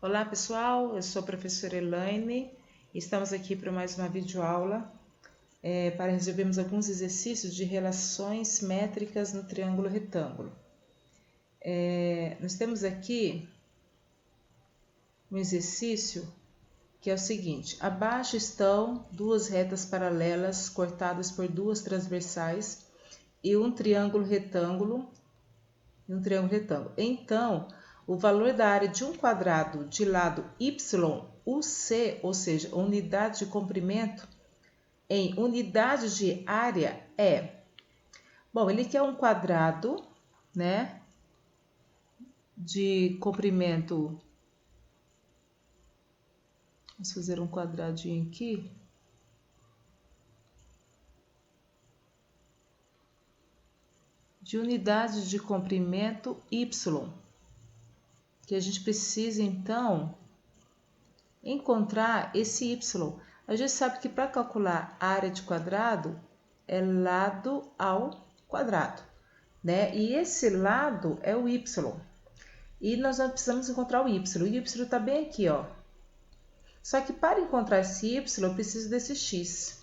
Olá pessoal, eu sou a professora Elaine e estamos aqui para mais uma videoaula para resolvermos alguns exercícios de relações métricas no triângulo retângulo. Nós temos aqui um exercício que é o seguinte: abaixo estão duas retas paralelas cortadas por duas transversais e um triângulo retângulo. Então, o valor da área de um quadrado de lado y, UC, ou seja, unidade de comprimento, em unidades de área é... Bom, ele quer um quadrado, né, de comprimento... Vamos fazer um quadradinho aqui. De unidades de comprimento y, que a gente precisa então encontrar esse y. A gente sabe que para calcular a área de quadrado é lado ao quadrado, né? E esse lado é o y. E nós precisamos encontrar o y. O y está bem aqui, ó. Só que para encontrar esse y, eu preciso desse x.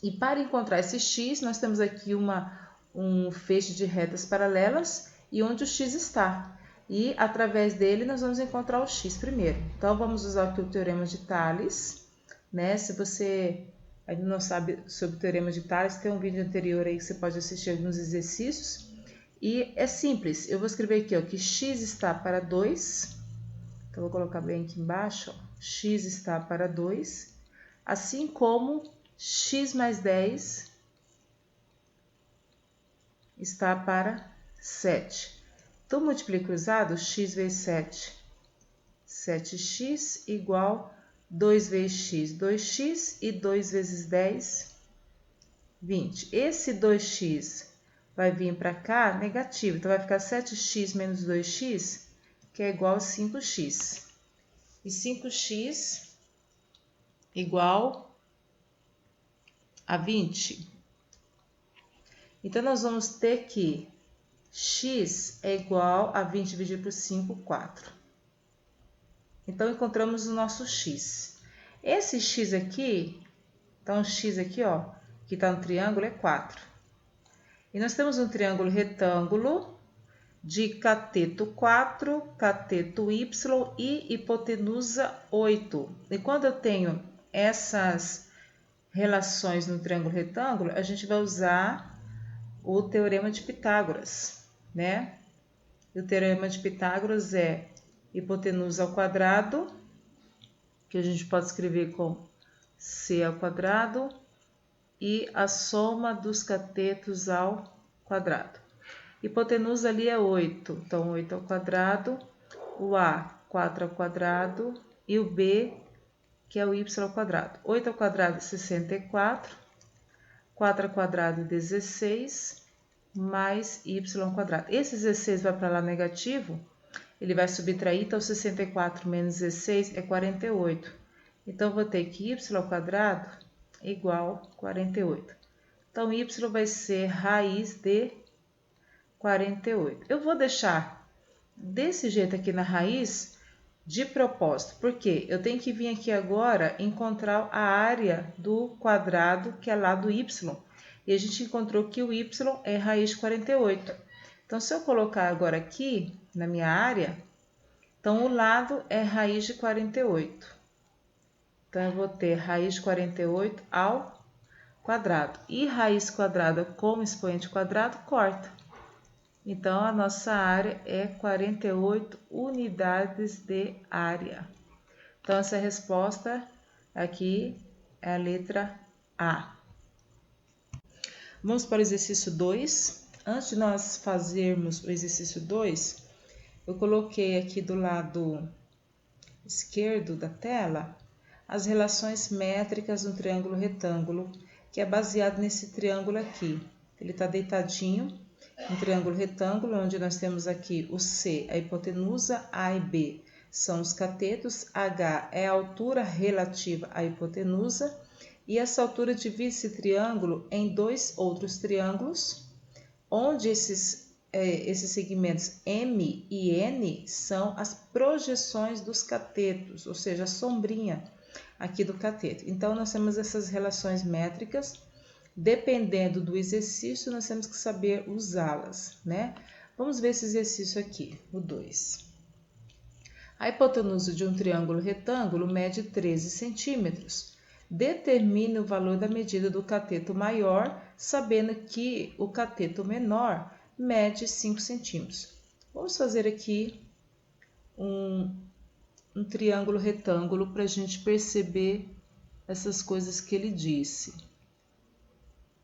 E para encontrar esse x, nós temos aqui um feixe de retas paralelas e onde o x está. E através dele nós vamos encontrar o x primeiro. Então vamos usar aqui o teorema de Tales, né? Se você ainda não sabe sobre o teorema de Tales, tem um vídeo anterior aí que você pode assistir alguns exercícios. E é simples, eu vou escrever aqui, ó, que x está para 2. Então vou colocar bem aqui embaixo, ó, x está para 2, assim como x mais 10 está para 7. Então, multiplique cruzado, x vezes 7, 7x igual 2 vezes x, 2x e 2 vezes 10, 20. Esse 2x vai vir para cá negativo, então vai ficar 7x menos 2x, que é igual a 5x. E 5x igual a 20. Então, nós vamos ter que x é igual a 20 dividido por 5, 4. Então, encontramos o nosso x. Esse x aqui, então o x aqui, ó, que está no triângulo, é 4. E nós temos um triângulo retângulo de cateto 4, cateto y e hipotenusa 8. E quando eu tenho essas relações no triângulo retângulo, a gente vai usar o teorema de Pitágoras, né? O teorema de Pitágoras é hipotenusa ao quadrado, que a gente pode escrever como c ao quadrado, e a soma dos catetos ao quadrado. Hipotenusa ali é 8, então 8 ao quadrado, o a 4 ao quadrado e o b, que é o y ao quadrado. 8 ao quadrado é 64, 4 ao quadrado é 16, mais y ao quadrado. Esse 16 vai para lá negativo, ele vai subtrair, então 64 menos 16 é 48. Então, vou ter que y ao quadrado é igual a 48. Então, y vai ser raiz de 48. Eu vou deixar desse jeito aqui na raiz de propósito, porque eu tenho que vir aqui agora encontrar a área do quadrado, que é lá do y. E a gente encontrou que o y é raiz de 48. Então, se eu colocar agora aqui na minha área, então o lado é raiz de 48. Então, eu vou ter raiz de 48 ao quadrado. E raiz quadrada como expoente quadrado, corta. Então, a nossa área é 48 unidades de área. Então, essa resposta aqui é a letra A. Vamos para o exercício 2. Antes de nós fazermos o exercício 2, eu coloquei aqui do lado esquerdo da tela as relações métricas do triângulo retângulo, que é baseado nesse triângulo aqui. Ele está deitadinho, um triângulo retângulo, onde nós temos aqui o C, a hipotenusa, A e B são os catetos, H é a altura relativa à hipotenusa, e essa altura divide esse triângulo em dois outros triângulos, onde esses esses segmentos M e N são as projeções dos catetos, ou seja, a sombrinha aqui do cateto. Então, nós temos essas relações métricas. Dependendo do exercício, nós temos que saber usá-las, né? Vamos ver esse exercício aqui, o 2. A hipotenusa de um triângulo retângulo mede 13 centímetros. Determine o valor da medida do cateto maior, sabendo que o cateto menor mede 5 centímetros. Vamos fazer aqui um triângulo retângulo para a gente perceber essas coisas que ele disse.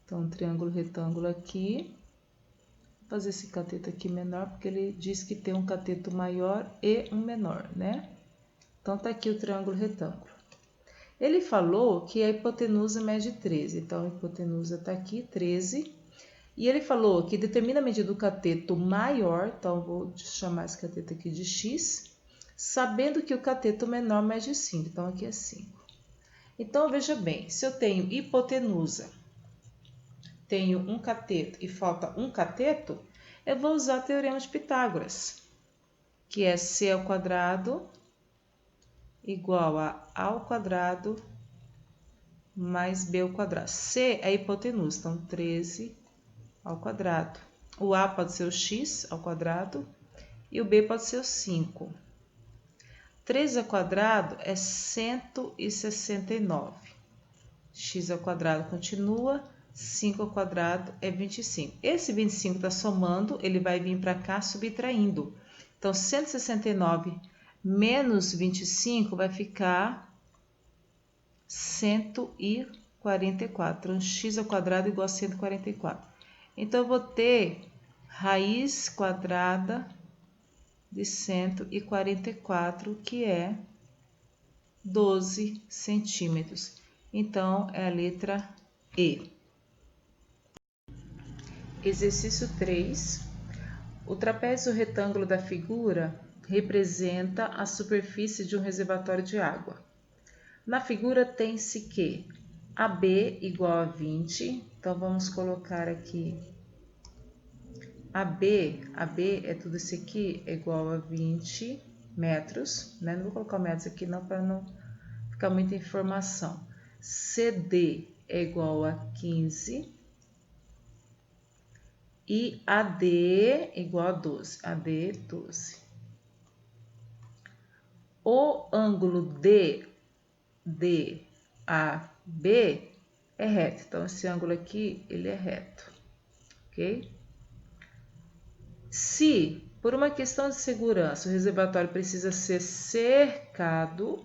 Então, um triângulo retângulo aqui. Vou fazer esse cateto aqui menor, porque ele diz que tem um cateto maior e um menor, né? Então, tá aqui o triângulo retângulo. Ele falou que a hipotenusa mede 13. Então, a hipotenusa tá aqui, 13. E ele falou que determina a medida do cateto maior. Então, vou chamar esse cateto aqui de X, sabendo que o cateto menor mede 5. Então, aqui é 5. Então, veja bem, se eu tenho hipotenusa, tenho um cateto e falta um cateto, eu vou usar o teorema de Pitágoras, que é C ao quadrado igual a ao quadrado mais B ao quadrado. C é a hipotenusa, então 13 ao quadrado. O A pode ser o X ao quadrado e o B pode ser o 5. 13 ao quadrado é 169. X ao quadrado continua. 5 ao quadrado é 25. Esse 25 está somando, ele vai vir para cá subtraindo. Então, 169 menos 25 vai ficar 144. Então, x ao quadrado igual a 144. Então, eu vou ter raiz quadrada de 144, que é 12 centímetros. Então, é a letra E. Exercício 3. O trapézio retângulo da figura representa a superfície de um reservatório de água. Na figura tem-se que AB igual a 20. Então, vamos colocar aqui AB é tudo isso aqui, é igual a 20 metros, né? Não vou colocar metros aqui não, para não ficar muita informação. CD é igual a 15. E AD igual a 12. AD 12. O ângulo DAB é reto. Então, esse ângulo aqui, ele é reto. Ok? Se, por uma questão de segurança, o reservatório precisa ser cercado,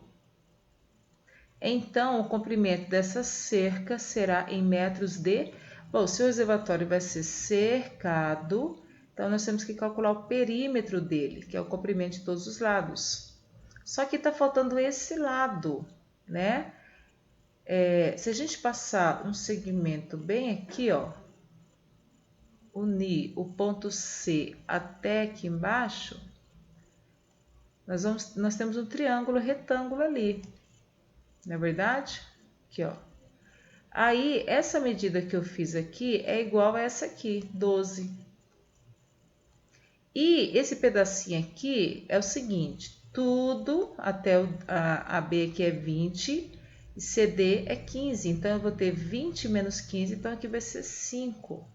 então o comprimento dessa cerca será em metros de... Bom, se o reservatório vai ser cercado, então nós temos que calcular o perímetro dele, que é o comprimento de todos os lados. Só que está faltando esse lado, né? Se a gente passar um segmento bem aqui, ó, unir o ponto C até aqui embaixo, nós temos um triângulo retângulo ali, não é verdade? Aqui, ó. Aí, essa medida que eu fiz aqui é igual a essa aqui, 12. E esse pedacinho aqui é o seguinte, tudo até a B aqui é 20 e CD é 15. Então, eu vou ter 20 menos 15, então aqui vai ser 5.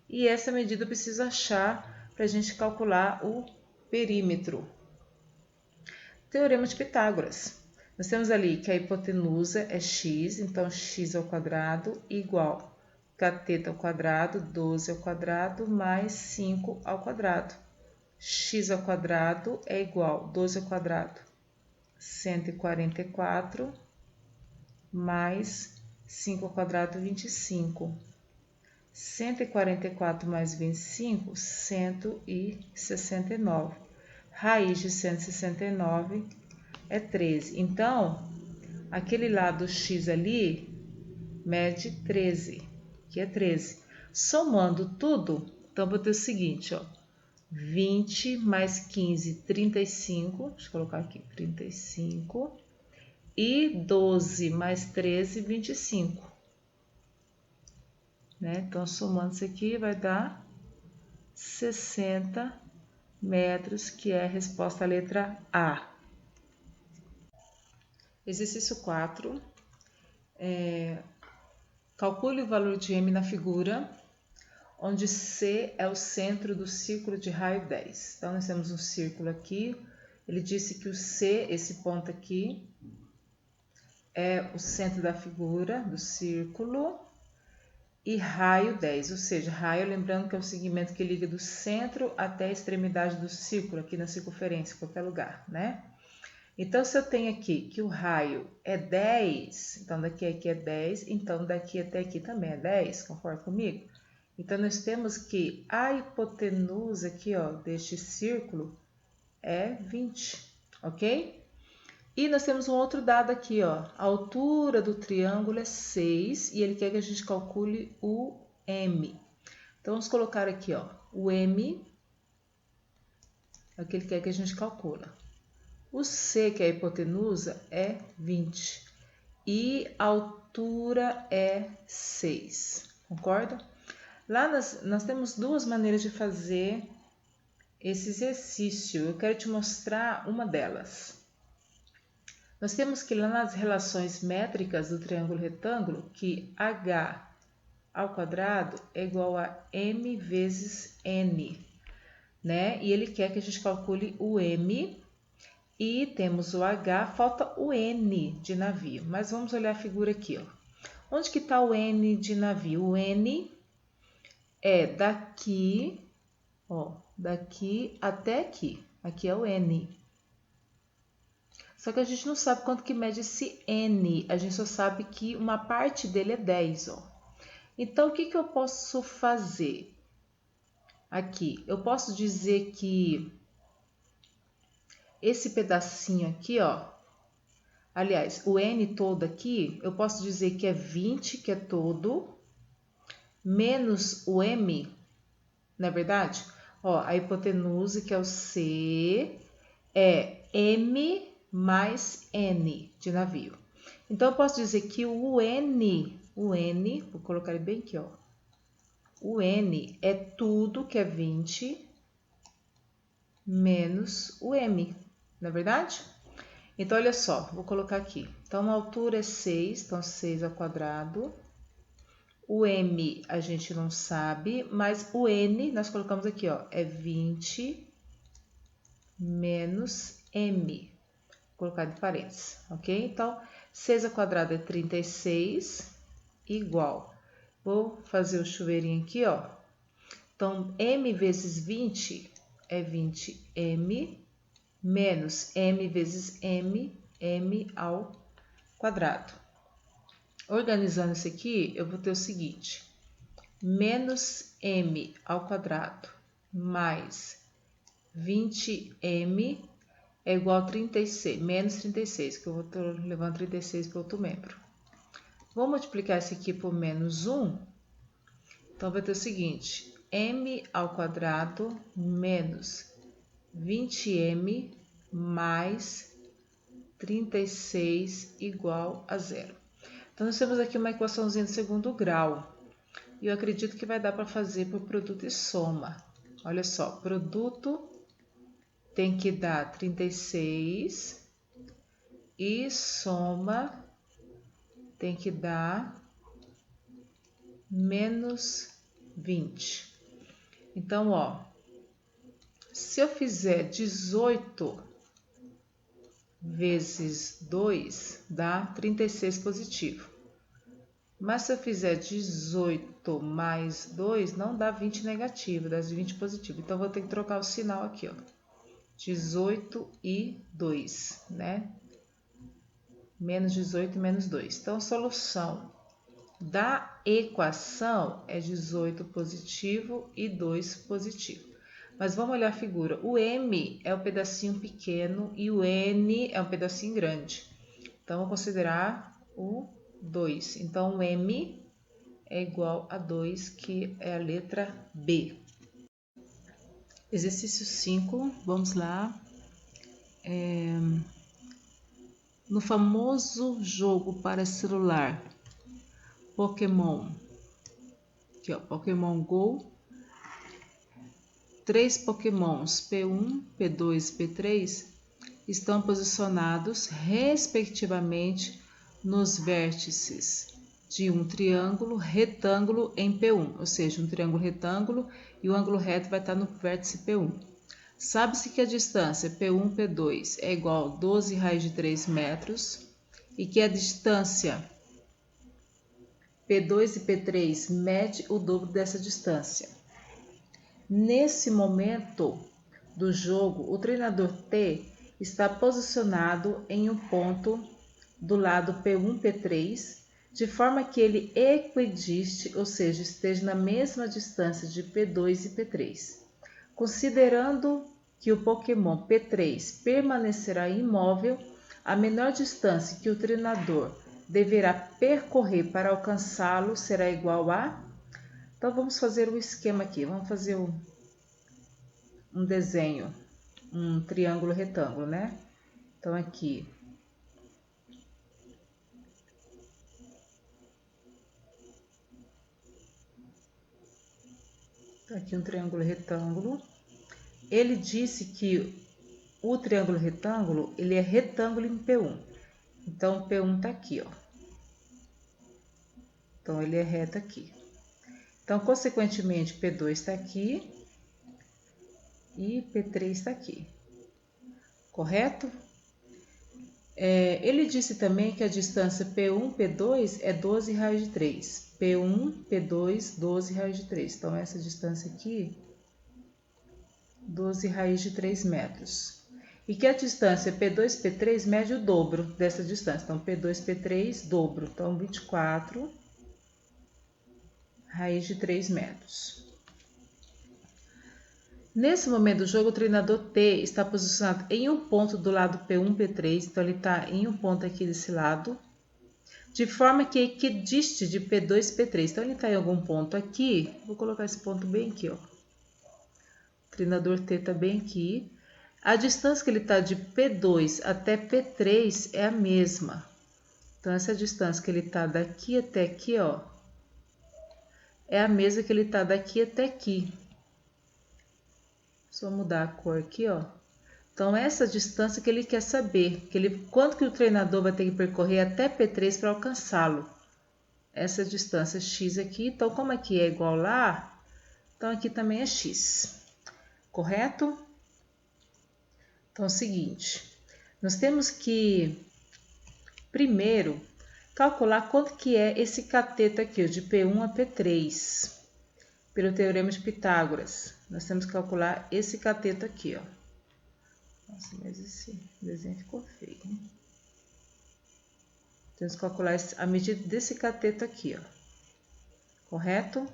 E essa medida eu preciso achar para a gente calcular o perímetro. Teorema de Pitágoras. Nós temos ali que a hipotenusa é x, então x ao quadrado igual cateto ao quadrado, 12 ao quadrado, mais 5 ao quadrado. X ao quadrado é igual 12 ao quadrado, 144, mais 5 ao quadrado, 25. 144 mais 25, 169. Raiz de 169 é 13. Então, aquele lado x ali mede 13, que é 13. Somando tudo, então vou ter o seguinte, ó. 20 mais 15, 35. Deixa eu colocar aqui, 35. E 12 mais 13, 25. Né? Então, somando isso aqui vai dar 60 metros, que é a resposta à letra A. Exercício 4. Calcule o valor de M na figura, onde C é o centro do círculo de raio 10. Então, nós temos um círculo aqui. Ele disse que o C, esse ponto aqui, é o centro da figura, do círculo, e raio 10, ou seja, raio, lembrando que é o segmento que liga do centro até a extremidade do círculo, aqui na circunferência, em qualquer lugar, né? Então, se eu tenho aqui que o raio é 10, então daqui a aqui é 10, então daqui até aqui também é 10, concorda comigo? Então, nós temos que a hipotenusa aqui, ó, deste círculo é 20, ok? E nós temos um outro dado aqui, ó. A altura do triângulo é 6 e ele quer que a gente calcule o M. Então, vamos colocar aqui, ó, o M é o que ele quer que a gente calcula. O C, que é a hipotenusa, é 20 e a altura é 6, concorda? Lá nós temos duas maneiras de fazer esse exercício. Eu quero te mostrar uma delas. Nós temos que lá nas relações métricas do triângulo retângulo, que h ao quadrado é igual a m vezes n, né? E ele quer que a gente calcule o m e temos o h, falta o n de navio. Mas vamos olhar a figura aqui, ó. Onde que está o n de navio? O n é daqui, ó, daqui até aqui. Aqui é o n. Só que a gente não sabe quanto que mede esse n, a gente só sabe que uma parte dele é 10, ó. Então, o que que eu posso fazer aqui? Eu posso dizer que esse pedacinho aqui, ó, aliás, o n todo aqui, eu posso dizer que é 20, que é todo, menos o m, não é verdade? Ó, a hipotenusa, que é o C, é m mais n de navio. Então, eu posso dizer que o n, vou colocar ele bem aqui, ó. O n é tudo que é 20 menos o m, não é verdade? Então, olha só, vou colocar aqui. Então, a altura é 6, então 6 ao quadrado. O m a gente não sabe, mas o n nós colocamos aqui, ó, é 20 menos m. Vou colocar de parênteses, ok? Então, 6 ao quadrado é 36, igual. Vou fazer o chuveirinho aqui, ó. Então, m vezes 20 é 20m, menos m vezes m, m ao quadrado. Organizando isso aqui, eu vou ter o seguinte, menos m ao quadrado mais 20m é igual a 36, menos 36, que eu vou levando 36 para outro membro. Vou multiplicar isso aqui por menos 1, então vai ter o seguinte, m ao quadrado menos 20m mais 36 igual a 0. Então, nós temos aqui uma equaçãozinha de segundo grau. E eu acredito que vai dar para fazer por produto e soma. Olha só, produto tem que dar 36 e soma tem que dar menos 20. Então, ó, se eu fizer 18 vezes 2, dá 36 positivo. Mas se eu fizer 18 mais 2, não dá 20 negativo, dá 20 positivo. Então, vou ter que trocar o sinal aqui, ó. 18 e 2, né? Menos 18 e menos 2. Então, a solução da equação é 18 positivo e 2 positivo. Mas vamos olhar a figura. O M é um pedacinho pequeno e o N é um pedacinho grande. Então, vou considerar o 2. Então, o M é igual a 2, que é a letra B. Exercício 5, vamos lá. No famoso jogo para celular Pokémon, aqui ó, Pokémon Go, três pokémons P1, P2 e P3 estão posicionados, respectivamente, nos vértices de um triângulo retângulo em P1, ou seja, um triângulo retângulo e o ângulo reto vai estar no vértice P1. Sabe-se que a distância P1, P2 é igual a 12 raios de 3 metros e que a distância P2 e P3 mede o dobro dessa distância. Nesse momento do jogo, o treinador T está posicionado em um ponto do lado P1, P3, de forma que ele equidiste, ou seja, esteja na mesma distância de P2 e P3. Considerando que o Pokémon P3 permanecerá imóvel, a menor distância que o treinador deverá percorrer para alcançá-lo será igual a... Então, vamos fazer um esquema aqui. Vamos fazer um desenho, um triângulo retângulo, né? Então, aqui um triângulo retângulo. Ele disse que o triângulo retângulo, ele é retângulo em P1. Então, P1 tá aqui, ó. Então, ele é reto aqui. Então, consequentemente, P2 está aqui e P3 está aqui. Correto? Ele disse também que a distância P1, P2 é 12 raios de 3. P1, P2, 12 raios de 3. Então, essa distância aqui, 12 raios de 3 metros. E que a distância P2, P3 mede o dobro dessa distância. Então, P2, P3, dobro. Então, 24 raiz de 3 metros. Nesse momento do jogo, o treinador T está posicionado em um ponto do lado P1, P3, então ele está em um ponto aqui desse lado, de forma que equidiste de P2 e P3. Então ele está em algum ponto aqui, vou colocar esse ponto bem aqui, ó. O treinador T está bem aqui. A distância que ele está de P2 até P3 é a mesma. Então essa distância que ele está daqui até aqui, ó, é a mesma que ele está daqui até aqui. Só mudar a cor aqui, ó. Então, essa distância que ele quer saber, quanto que o treinador vai ter que percorrer até P3 para alcançá-lo. Essa distância x aqui, então, como aqui é igual lá, então aqui também é x. Correto? Então, é o seguinte, nós temos que, primeiro, calcular quanto que é esse cateto aqui, ó, de P1 a P3. Pelo teorema de Pitágoras, nós temos que calcular esse cateto aqui, ó. Nossa, mas esse desenho ficou feio, né? Temos que calcular a medida desse cateto aqui, ó. Correto?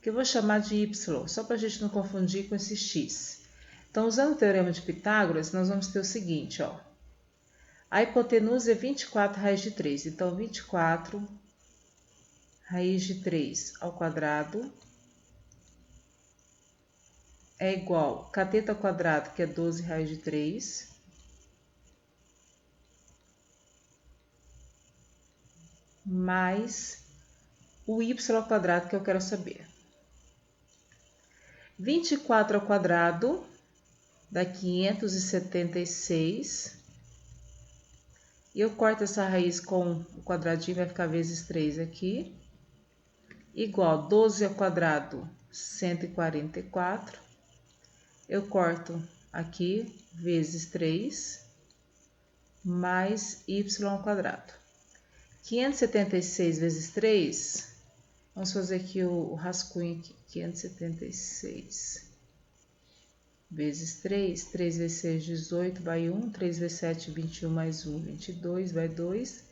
Que eu vou chamar de y, só para a gente não confundir com esse x. Então, usando o teorema de Pitágoras, nós vamos ter o seguinte, ó. A hipotenusa é 24 raiz de 3, então 24 raiz de 3 ao quadrado é igual cateto ao quadrado, que é 12 raiz de 3, mais o y ao quadrado, que eu quero saber. 24 ao quadrado dá 576. E eu corto essa raiz com o quadradinho, vai ficar vezes 3 aqui. Igual 12 ao quadrado, 144. Eu corto aqui, vezes 3, mais y ao quadrado. 576 vezes 3, vamos fazer aqui o rascunho aqui. 576 vezes 3, 3 vezes 6, 18, vai 1. 3 vezes 7, 21, mais 1, 22, vai 2.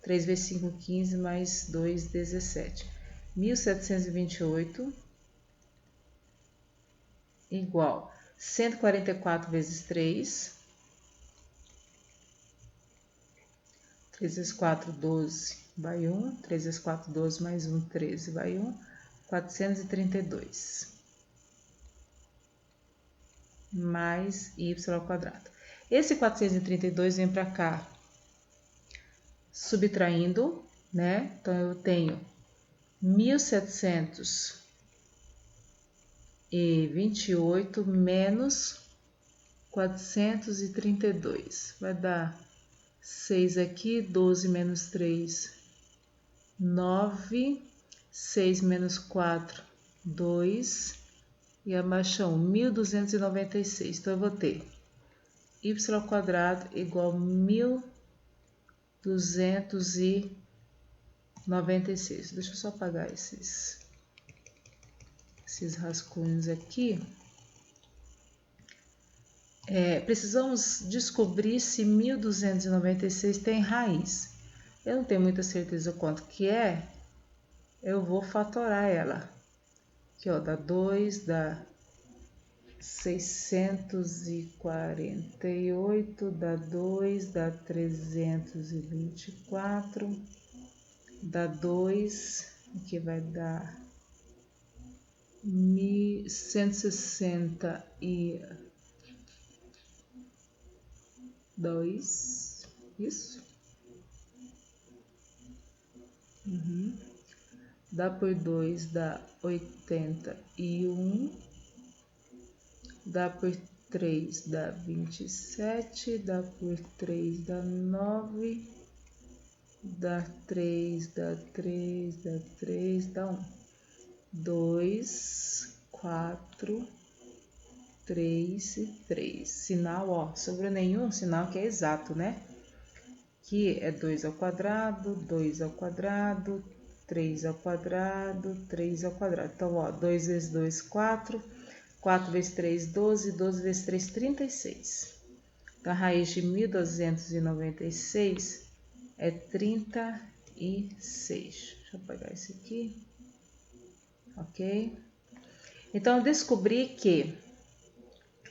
3 vezes 5, 15, mais 2, 17. 1728 igual 144 vezes 3. 3 vezes 4, 12, vai 1. 3 vezes 4, 12, mais 1, 13, vai 1. 432. Mais y ao quadrado. Esse 432 vem para cá, subtraindo, né? Então, eu tenho 1.700 e 28 menos 432. Vai dar 6 aqui, 12 menos 3, 9, 6 menos 4, 2, e abaixo 1, 1.296. Então, eu vou ter y² igual a 1.296. Deixa eu só apagar esses rascunhos aqui. Precisamos descobrir se 1.296 tem raiz. Eu não tenho muita certeza quanto que é. Eu vou fatorar ela. Aqui, ó, dá 2, dá 648, dá 2, dá 324, dá 2, aqui vai dar 1.162, isso? Dá por 2, dá 81, dá por 3, dá 27, dá por 3, dá 9, dá 3, dá 3, dá 3, dá 1. 2, 4, 3 e 3. Sinal, ó, sobrou nenhum sinal que é exato, né? Que é 2 ao quadrado, 2 ao quadrado, 3 ao quadrado, 3 ao quadrado. Então, ó, 2 vezes 2, 4, 4 vezes 3, 12, 12 vezes 3, 36. Então, a raiz de 1.296 é 36. Deixa eu apagar isso aqui. Ok? Então, eu descobri que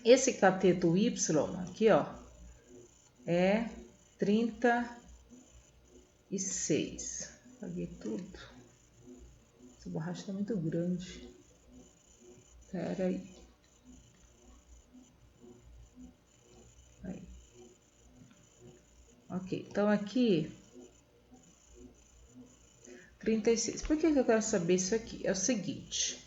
esse cateto y aqui, ó, é 36. Apaguei tudo. Essa borracha está muito grande. Espera aí. Aí. Ok, então aqui 36. Por que eu quero saber isso aqui? É o seguinte.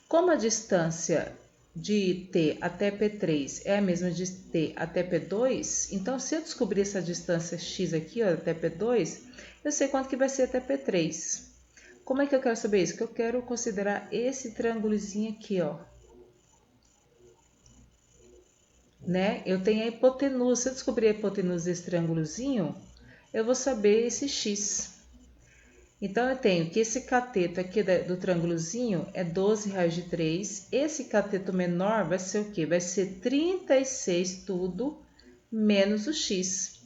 Como a distância de T até P3 é a mesma de T até P2, então se eu descobrir essa distância x aqui, ó, até P2, eu sei quanto que vai ser até P3. Como é que eu quero saber isso? Que eu quero considerar esse triângulozinho aqui, ó. Né? Eu tenho a hipotenusa. Se eu descobrir a hipotenusa desse triângulozinho, eu vou saber esse x. Então, eu tenho que esse cateto aqui do triângulozinho é 12 raiz de 3. Esse cateto menor vai ser o quê? Vai ser 36 tudo menos o x.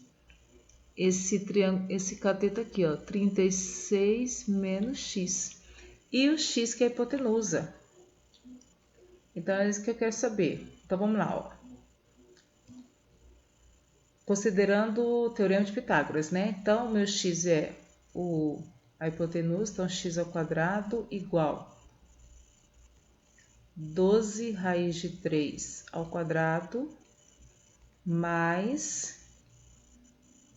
Esse cateto aqui, ó, 36 menos x. E o x que é a hipotenusa. Então, é isso que eu quero saber. Então, vamos lá, ó. Considerando o teorema de Pitágoras, né? Então, meu x é a hipotenusa, então x ao quadrado igual 12 raiz de 3 ao quadrado mais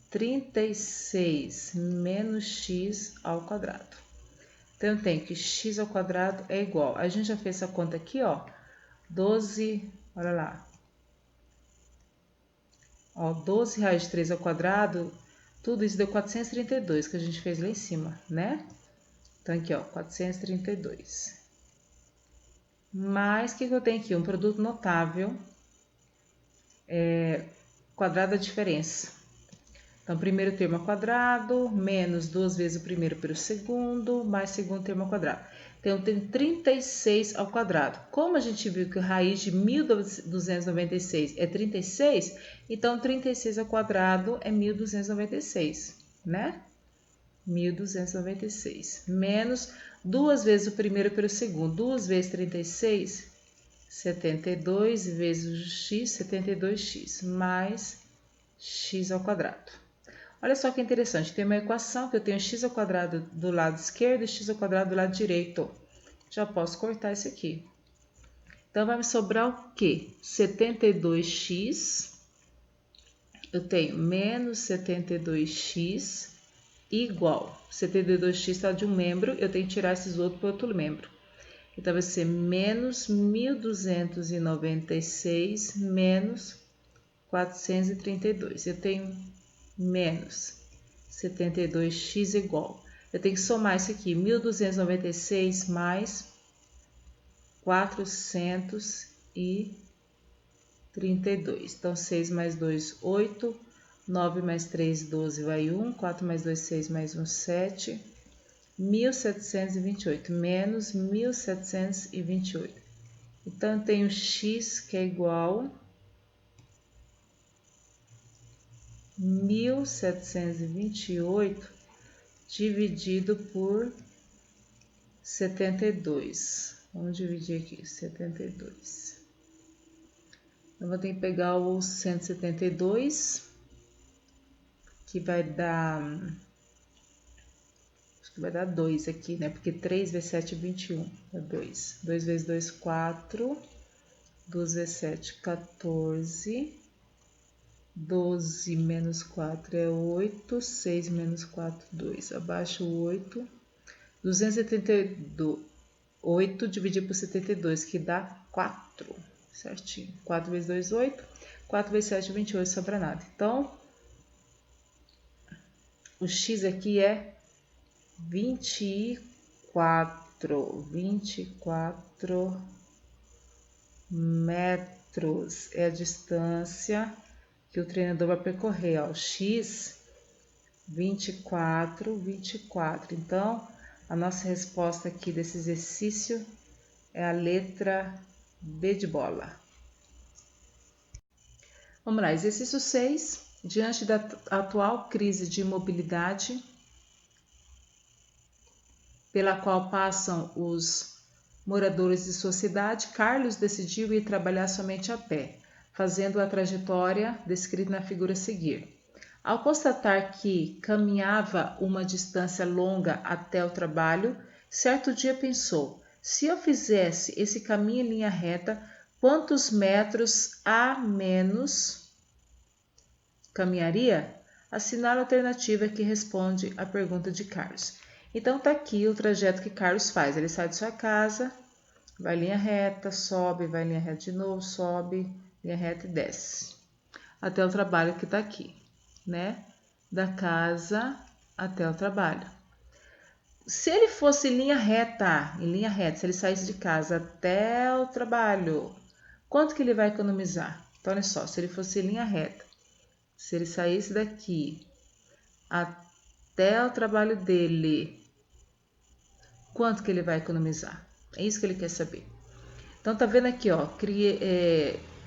36 menos x ao quadrado. Então, eu tenho que x ao quadrado é igual. A gente já fez essa conta aqui, ó. 12, olha lá. Ó, 12 raiz de 3 ao quadrado, tudo isso deu 432, que a gente fez lá em cima, né? Então, aqui, ó, 432. Mas, o que eu tenho aqui? Um produto notável, quadrado da diferença. Então, primeiro termo ao quadrado, menos 2 vezes o primeiro pelo segundo, mais segundo termo ao quadrado. Então, eu tenho 36 ao quadrado. Como a gente viu que a raiz de 1.296 é 36, então 36 ao quadrado é 1.296, né? 1.296. Menos 2 vezes o primeiro pelo segundo. 2 vezes 36, 72 vezes o x, 72x, mais x ao quadrado. Olha só que interessante, tem uma equação que eu tenho x ao quadrado do lado esquerdo e x ao quadrado do lado direito. Já posso cortar isso aqui. Então, vai me sobrar o quê? 72x, eu tenho menos 72x igual. 72x está de um membro, eu tenho que tirar esses outros para outro membro. Então, vai ser menos 1.296 menos 432. Eu tenho menos 72x igual. Eu tenho que somar isso aqui, 1.296 mais 432. Então, 6 mais 2, 8. 9 mais 3, 12, vai 1. 4 mais 2, 6, mais 1, 7. 1.728, menos 1.728. Então, eu tenho x que é igual a 1.728 dividido por 72. Vamos dividir aqui, 72. Eu vou ter que pegar o 172, que vai dar... Acho que vai dar 2 aqui, né? Porque 3 vezes 7 é 21. É 2. 2 vezes 2, 4. 2 vezes 7, 14. 12 menos 4 é 8. 6 menos 4, 2. Abaixo o 8. 278 dividido por 72, que dá 4. Certinho. 4 vezes 2, 8. 4 vezes 7, 28, sobra nada. Então, o x aqui é 24 metros é a distância que o treinador vai percorrer, ó, x 24. Então, a nossa resposta aqui desse exercício é a letra B de bola. Vamos lá, exercício 6. Diante da atual crise de mobilidade pela qual passam os moradores de sua cidade, Carlos decidiu ir trabalhar somente a pé, fazendo a trajetória descrita na figura a seguir. Ao constatar que caminhava uma distância longa até o trabalho, certo dia pensou: se eu fizesse esse caminho em linha reta, quantos metros a menos caminharia? Assinale a alternativa que responde à pergunta de Carlos. Então, tá aqui o trajeto que Carlos faz. Ele sai de sua casa, vai linha reta, sobe, vai linha reta de novo, sobe, linha reta e desce. Até o trabalho que tá aqui, né? Da casa até o trabalho. Se ele fosse em linha reta, se ele saísse de casa até o trabalho, quanto que ele vai economizar? Então, olha só, se ele fosse em linha reta, se ele saísse daqui até o trabalho dele, quanto que ele vai economizar? É isso que ele quer saber. Então, tá vendo aqui, ó,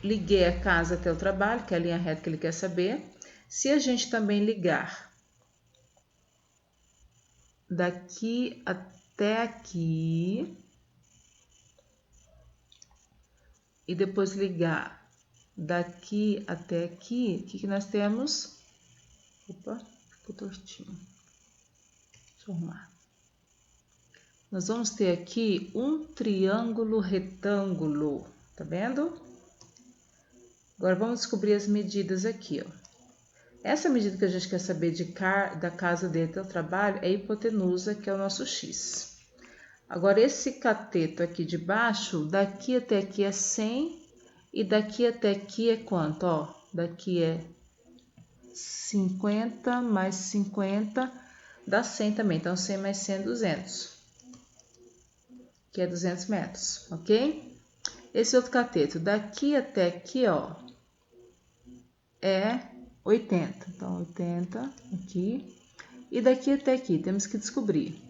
liguei a casa até o trabalho, que é a linha reta que ele quer saber. Se a gente também ligar daqui até aqui e depois ligar daqui até aqui, o que nós temos? Opa, ficou tortinho. Deixa eu arrumar. Nós vamos ter aqui um triângulo retângulo, tá vendo? Agora vamos descobrir as medidas aqui, ó. Essa medida que a gente quer saber da casa dele até o trabalho é a hipotenusa, que é o nosso x. Agora, esse cateto aqui de baixo, daqui até aqui é 100 e daqui até aqui é quanto? Ó, daqui é 50 mais 50 dá 100 também. Então, 100 mais 100 é 200. Que é 200 metros, ok? Esse outro cateto, daqui até aqui, ó, é 80. Então, 80 aqui. E daqui até aqui, temos que descobrir.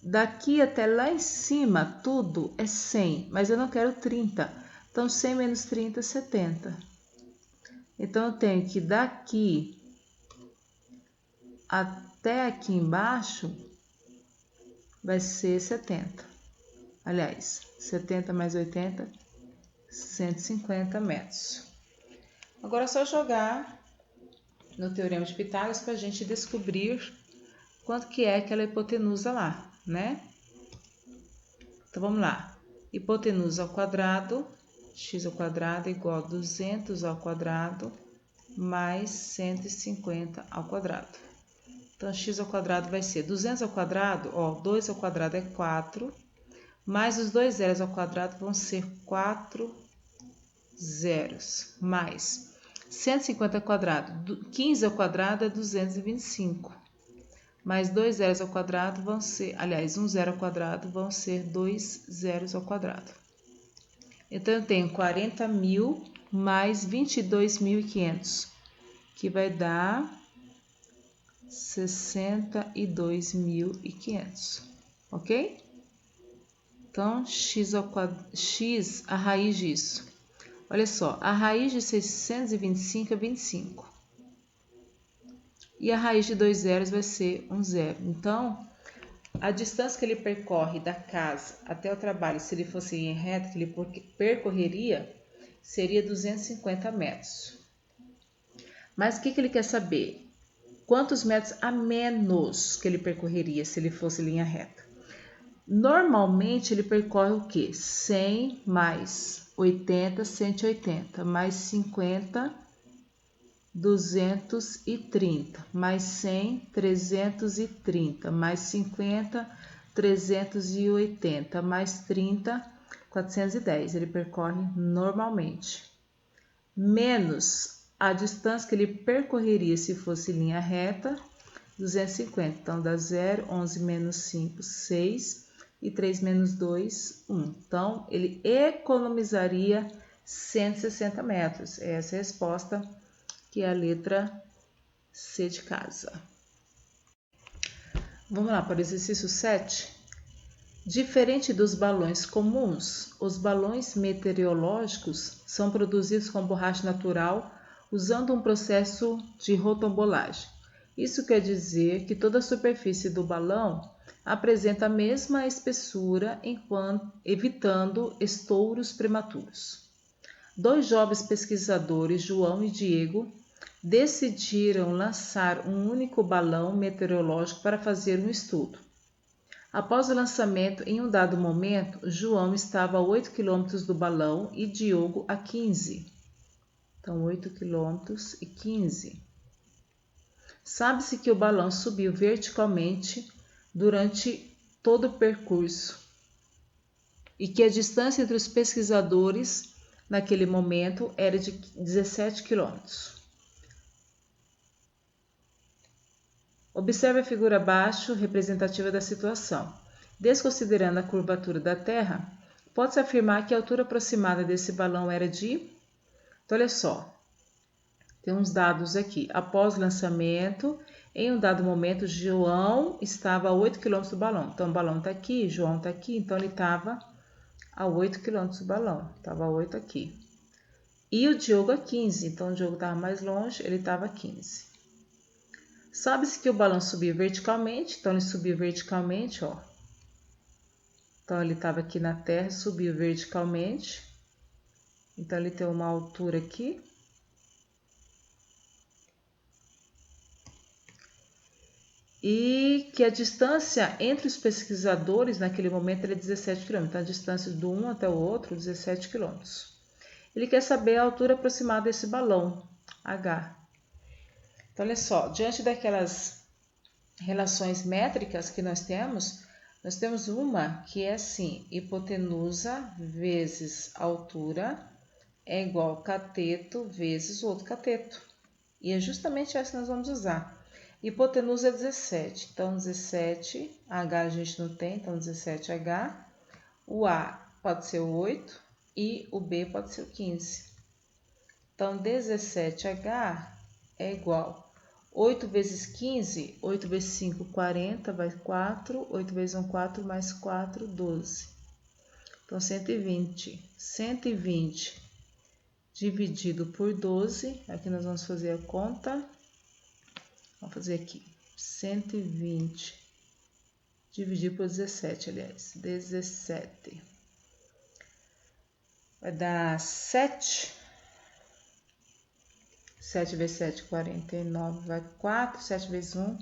Daqui até lá em cima, tudo é 100, mas eu não quero 30. Então, 100 menos 30 é 70. Então, eu tenho que daqui até aqui embaixo vai ser 70. Aliás, 70 mais 80, 150 metros. Agora é só jogar no Teorema de Pitágoras para a gente descobrir quanto que é aquela hipotenusa lá, né? Então, vamos lá. Hipotenusa ao quadrado, x ao quadrado é igual a 200 ao quadrado mais 150 ao quadrado. Então, x ao quadrado vai ser 200 ao quadrado, ó, 2 ao quadrado é 4, mais os 2 zeros ao quadrado vão ser 4 zeros, mais 150 ao quadrado, 15 ao quadrado é 225, mais 2 zeros ao quadrado vão ser, aliás, 1 zero ao quadrado vão ser 2 zeros ao quadrado. Então, eu tenho 40.000 mais 22.500, que vai dar 62.500, ok? Então, x, a raiz disso. Olha só, a raiz de 625 é 25. E a raiz de 2 zeros vai ser 1 zero. Então, a distância que ele percorre da casa até o trabalho, se ele fosse em reta, que ele percorreria, seria 250 metros. Mas o que ele quer saber? Quantos metros a menos que ele percorreria se ele fosse linha reta? Normalmente ele percorre o quê? 100 mais 80, 180, mais 50, 230, mais 100, 330, mais 50, 380, mais 30, 410. Ele percorre normalmente. Menos a distância que ele percorreria se fosse linha reta, 250. Então, dá 0, 11 menos 5, 6, e 3 menos 2, 1. Então, ele economizaria 160 metros. Essa é a resposta, que é a letra C de casa. Vamos lá para o exercício 7. Diferente dos balões comuns, os balões meteorológicos são produzidos com borracha natural usando um processo de rotombolagem. Isso quer dizer que toda a superfície do balão apresenta a mesma espessura, evitando estouros prematuros. 2 jovens pesquisadores, João e Diego, decidiram lançar um único balão meteorológico para fazer um estudo. Após o lançamento, em um dado momento, João estava a 8 km do balão e Diogo a 15. Então, 8 km e 15. Sabe-se que o balão subiu verticalmente durante todo o percurso e que a distância entre os pesquisadores naquele momento era de 17 km. Observe a figura abaixo, representativa da situação. Desconsiderando a curvatura da Terra, pode-se afirmar que a altura aproximada desse balão era de... Então, olha só, tem uns dados aqui. Após o lançamento, em um dado momento, João estava a 8 km do balão. Então, o balão está aqui, João está aqui, então ele estava a 8 km do balão. Estava a 8 aqui. E o Diogo a 15, então o Diogo estava mais longe, ele estava a 15. Sabe-se que o balão subiu verticalmente, então ele subiu verticalmente, ó. Então ele estava aqui na Terra, subiu verticalmente. Então ele tem uma altura aqui. E que a distância entre os pesquisadores naquele momento era 17 km. Então a distância do um até o outro, 17 km. Ele quer saber a altura aproximada desse balão, H. Então, olha só, diante daquelas relações métricas que nós temos uma que é assim, hipotenusa vezes altura é igual a cateto vezes o outro cateto. E é justamente essa que nós vamos usar. Hipotenusa é 17, então 17, H a gente não tem, então 17H. O A pode ser o 8 e o B pode ser o 15. Então, 17H é igual 8 vezes 15, 8 vezes 5, 40, vai 4, 8 vezes 1, 4, mais 4, 12. Então, 120. 120 dividido por 12, aqui nós vamos fazer a conta. Vamos fazer aqui, 120 dividido por 17, aliás, 17. Vai dar 7. 7 vezes 7, 49, vai 4, 7 vezes 1,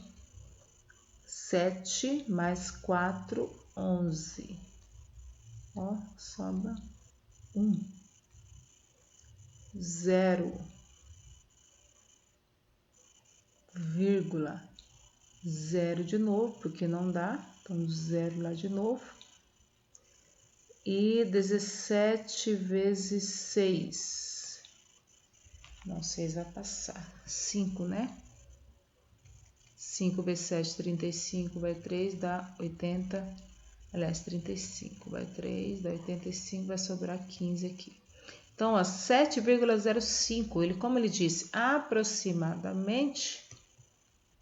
7, mais 4, 11. Ó, sobra 1. 0, vírgula, 0 de novo, porque não dá, então 0 lá de novo. e 17 vezes 6. Não, 6 vai passar. 5, né? 5 vezes 7, 35, vai 3, dá 80. Aliás, 35, vai 3, dá 85, vai sobrar 15 aqui. Então, ó, 7,05, como ele disse, aproximadamente,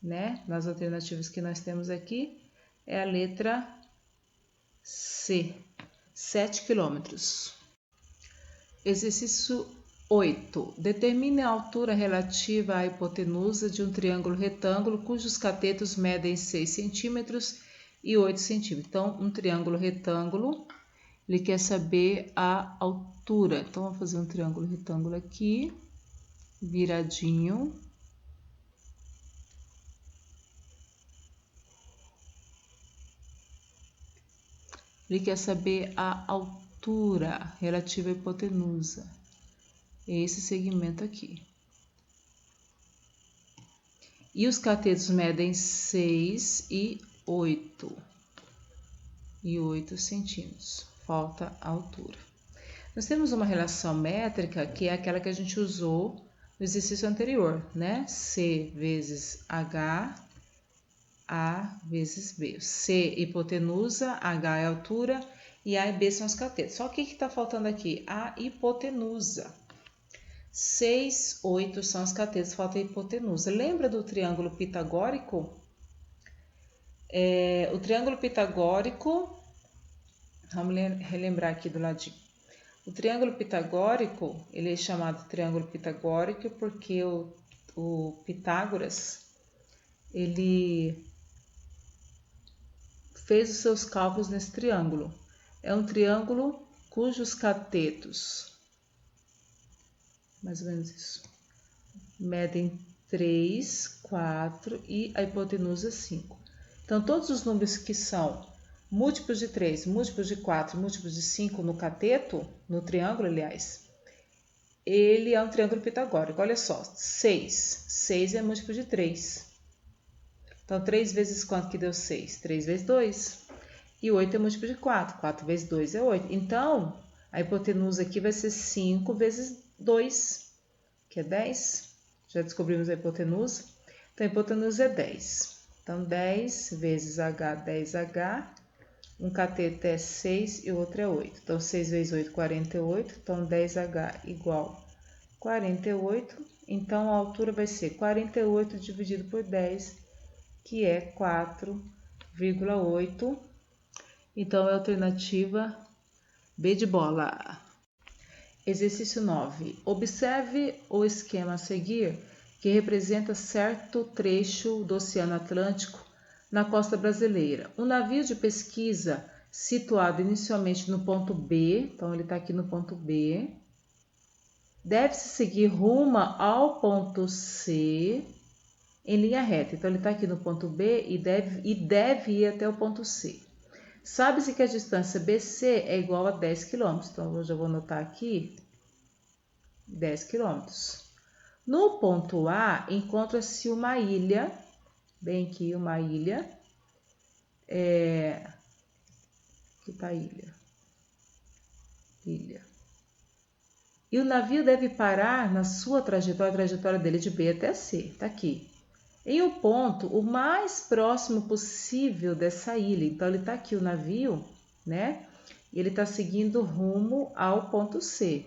né? Nas alternativas que nós temos aqui, é a letra C, 7 quilômetros. Exercício 8. Determine a altura relativa à hipotenusa de um triângulo retângulo cujos catetos medem 6 centímetros e 8 centímetros. Então, um triângulo retângulo, ele quer saber a altura. Então, vamos fazer um triângulo retângulo aqui, viradinho. Ele quer saber a altura relativa à hipotenusa. É esse segmento aqui. E os catetos medem 6 e 8 centímetros. Falta a altura. Nós temos uma relação métrica que é aquela que a gente usou no exercício anterior, né? C vezes H, A vezes B. C, hipotenusa, H é a altura e A e B são os catetos. Só que o que está faltando aqui? A hipotenusa. 6, 8 são os catetos, falta a hipotenusa. Lembra do triângulo pitagórico? O triângulo pitagórico, vamos relembrar aqui do ladinho. O triângulo pitagórico, ele é chamado triângulo pitagórico porque o Pitágoras, ele fez os seus cálculos nesse triângulo. É um triângulo cujos catetos, mais ou menos isso, medem 3, 4 e a hipotenusa 5. Então, todos os números que são múltiplos de 3, múltiplos de 4, múltiplos de 5 no cateto, no triângulo, aliás, ele é um triângulo pitagórico. Olha só, 6. 6 é múltiplo de 3. Então, 3 vezes quanto que deu 6? 3 vezes 2. E 8 é múltiplo de 4. 4 vezes 2 é 8. Então, a hipotenusa aqui vai ser 5 vezes 2, que é 10. Já descobrimos a hipotenusa. Então, a hipotenusa é 10. Então, 10 vezes H, 10H. Um cateto é 6 e o outro é 8. Então, 6 vezes 8, 48. Então, 10H igual 48. Então, a altura vai ser 48 dividido por 10, que é 4,8. Então, é a alternativa B de bola. Exercício 9. Observe o esquema a seguir, que representa certo trecho do Oceano Atlântico na costa brasileira. Um navio de pesquisa situado inicialmente no ponto B, então ele está aqui no ponto B, deve-se seguir rumo ao ponto C em linha reta. Então ele está aqui no ponto B e deve ir até o ponto C. Sabe-se que a distância BC é igual a 10 km. Então eu já vou anotar aqui 10 km. No ponto A encontra-se uma ilha, bem aqui uma ilha. Aqui está a ilha. E o navio deve parar na sua trajetória, a trajetória dele de B até C, está aqui. Em um ponto o mais próximo possível dessa ilha. Então, ele está aqui o navio, né? E ele está seguindo rumo ao ponto C.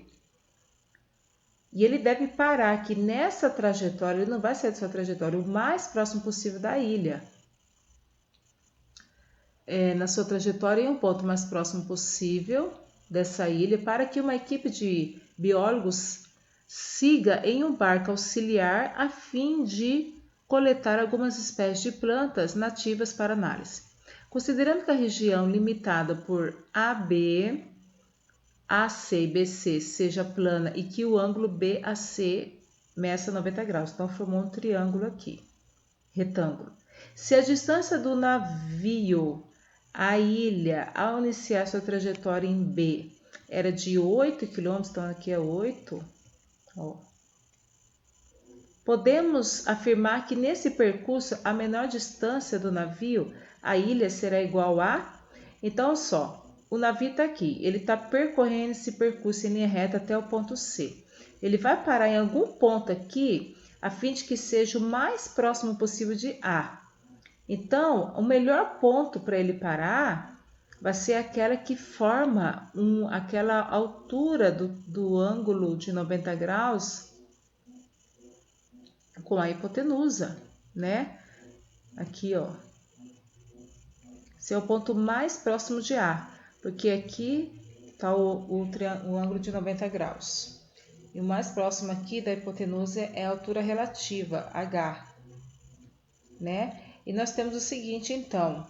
E ele deve parar aqui nessa trajetória, ele não vai sair da sua trajetória, o mais próximo possível da ilha. Na sua trajetória, em um ponto mais próximo possível dessa ilha, para que uma equipe de biólogos siga em um barco auxiliar a fim de coletar algumas espécies de plantas nativas para análise. Considerando que a região limitada por AB, AC e BC seja plana e que o ângulo BAC meça 90 graus. Então, formou um triângulo aqui, retângulo. Se a distância do navio à ilha ao iniciar sua trajetória em B era de 8 km, então aqui é 8, ó. Podemos afirmar que nesse percurso a menor distância do navio à ilha será igual a... Então, só, o navio está aqui, ele está percorrendo esse percurso em linha reta até o ponto C. Ele vai parar em algum ponto aqui, a fim de que seja o mais próximo possível de A. Então, o melhor ponto para ele parar vai ser aquela que forma aquela altura do ângulo de 90 graus com a hipotenusa, né? Aqui, ó. Esse é o ponto mais próximo de A, porque aqui está o ângulo de 90 graus. E o mais próximo aqui da hipotenusa é a altura relativa, H, né? E nós temos o seguinte, então,